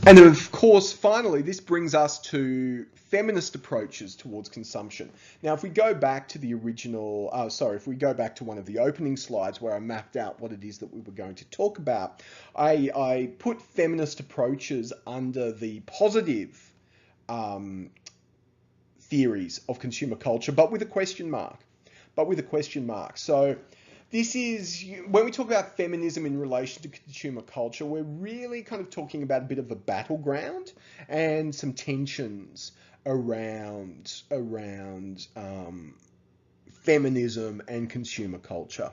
And of course, finally, this brings us to feminist approaches towards consumption. Now, if we go back to the original, if we go back to one of the opening slides where I mapped out what it is that we were going to talk about, I put feminist approaches under the positive theories of consumer culture, but with a question mark. So this is, when we talk about feminism in relation to consumer culture, we're really kind of talking about a bit of a battleground and some tensions around feminism and consumer culture.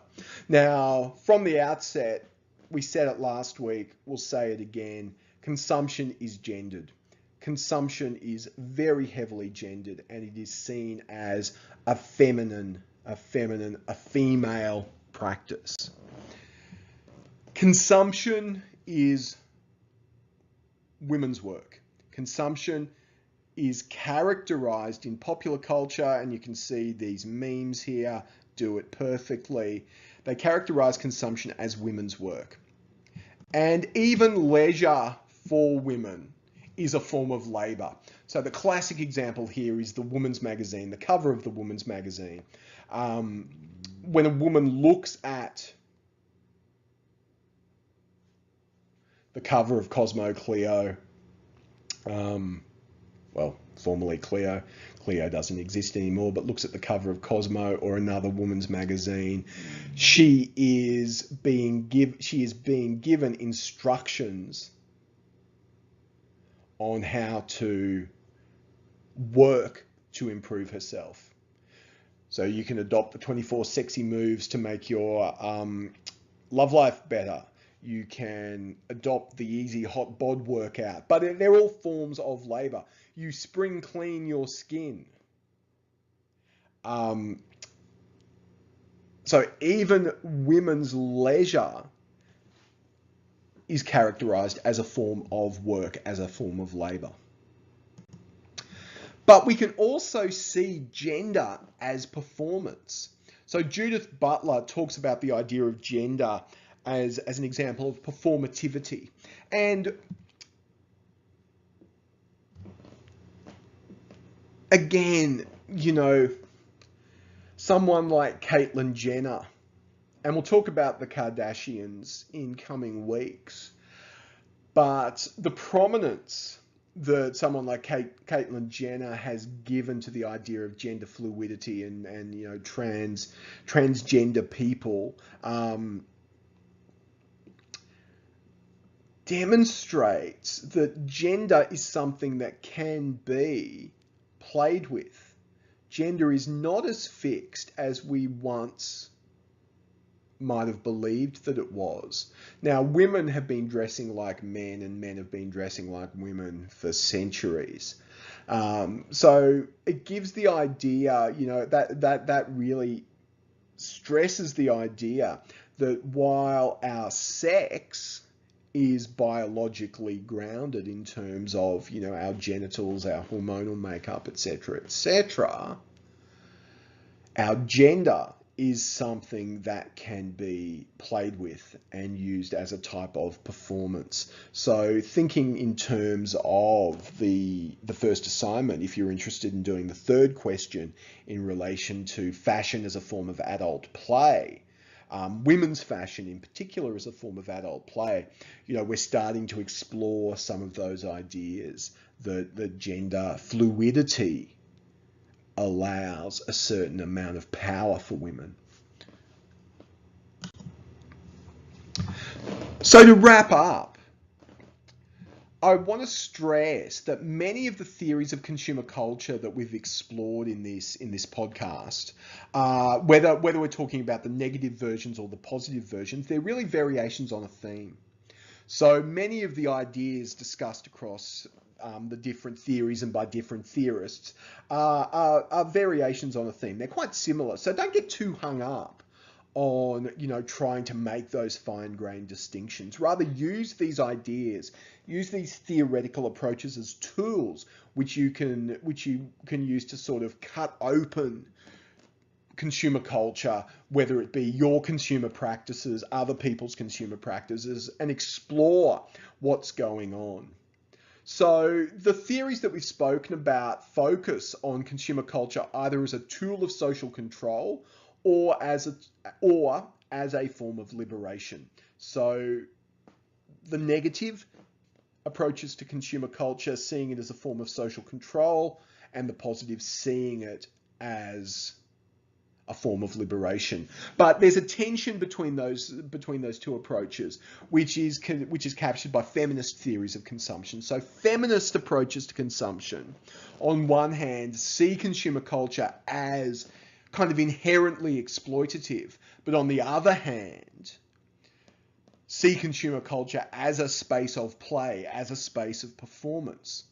Now, from the outset, we said it last week, we'll say it again, consumption is gendered. Consumption is very heavily gendered, and it is seen as a female practice. Consumption is women's work. Consumption is characterized in popular culture, and you can see these memes here do it perfectly. They characterize consumption as women's work. And even leisure for women is a form of labor. So the classic example here is the Woman's Magazine, the cover of the Woman's Magazine. When a woman looks at the cover of Cosmo Clio, formerly Clio doesn't exist anymore, but looks at the cover of Cosmo or another woman's magazine, she is being given instructions on how to work to improve herself. So you can adopt the 24 sexy moves to make your love life better. You can adopt the easy hot bod workout, but they're all forms of labor. You spring clean your skin. So even women's leisure is characterized as a form of work, as a form of labor. But we can also see gender as performance. So Judith Butler talks about the idea of gender as an example of performativity. And again, someone like Caitlyn Jenner, and we'll talk about the Kardashians in coming weeks, but the prominence that someone like Caitlyn Jenner has given to the idea of gender fluidity and transgender people demonstrates that gender is something that can be played with. Gender is not as fixed as we once might have believed that it was. Now, women have been dressing like men and men have been dressing like women for centuries. So it gives the idea, that really stresses the idea that while our sex is biologically grounded in terms of, our genitals, our hormonal makeup, etc., our gender is something that can be played with and used as a type of performance. So thinking in terms of the first assignment, if you're interested in doing the third question in relation to fashion as a form of adult play, women's fashion in particular as a form of adult play, we're starting to explore some of those ideas that gender fluidity allows a certain amount of power for women. So to wrap up, I want to stress that many of the theories of consumer culture that we've explored in this podcast, whether we're talking about the negative versions or the positive versions, they're really variations on a theme. So many of the ideas discussed across the different theories and by different theorists are variations on a theme. They're quite similar, so don't get too hung up on trying to make those fine-grained distinctions. Rather, use these ideas, use these theoretical approaches as tools which you can use to sort of cut open consumer culture, whether it be your consumer practices, other people's consumer practices, and explore what's going on. So the theories that we've spoken about focus on consumer culture either as a tool of social control or as a form of liberation. So the negative approaches to consumer culture, seeing it as a form of social control, and the positive, seeing it as a form of liberation. But there's a tension between those two approaches, which is captured by feminist theories of consumption. So feminist approaches to consumption, on one hand, see consumer culture as kind of inherently exploitative, but on the other hand, see consumer culture as a space of play, as a space of performance.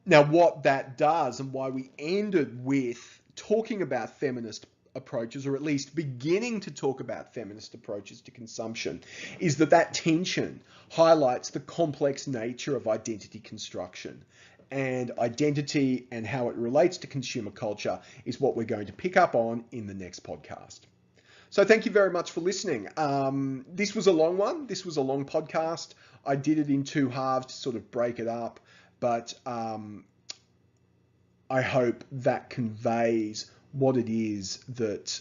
Now, what that does, and why we ended with talking about feminist approaches, or at least beginning to talk about feminist approaches to consumption, is that tension highlights the complex nature of identity construction. And identity and how it relates to consumer culture is what we're going to pick up on in the next podcast. So thank you very much for listening. This was a long one. This was a long podcast. I did it in two halves to sort of break it up, but I hope that conveys what it is that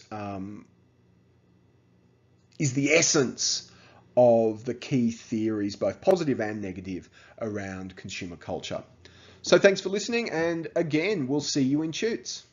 is the essence of the key theories, both positive and negative, around consumer culture. So thanks for listening, and again, we'll see you in Shoots.